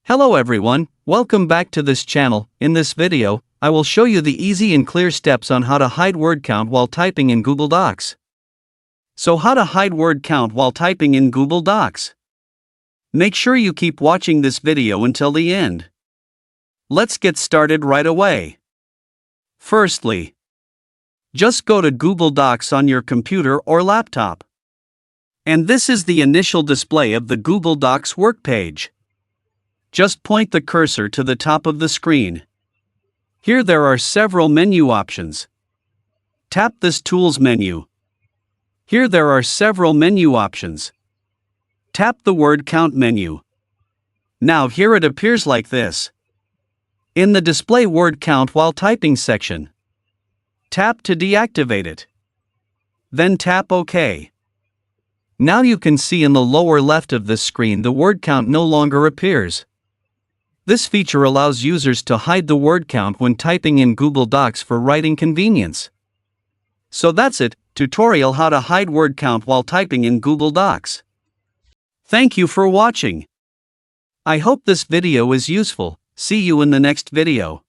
Hello everyone, welcome back to this channel. In this video, I will show you the easy and clear steps on how to hide word count while typing in Google Docs. So how to hide word count while typing in Google Docs? Make sure you keep watching this video until the end. Let's get started right away. Firstly, just go to Google Docs on your computer or laptop. And this is the initial display of the Google Docs work page. Just point the cursor to the top of the screen. Here there are several menu options. Tap this Tools menu. Here there are several menu options. Tap the Word Count menu. Now here it appears like this. In the Display Word Count while typing section, tap to deactivate it. Then tap OK. Now you can see in the lower left of this screen the word count no longer appears. This feature allows users to hide the word count when typing in Google Docs for writing convenience. So that's it, tutorial how to hide word count while typing in Google Docs. Thank you for watching. I hope this video is useful. See you in the next video.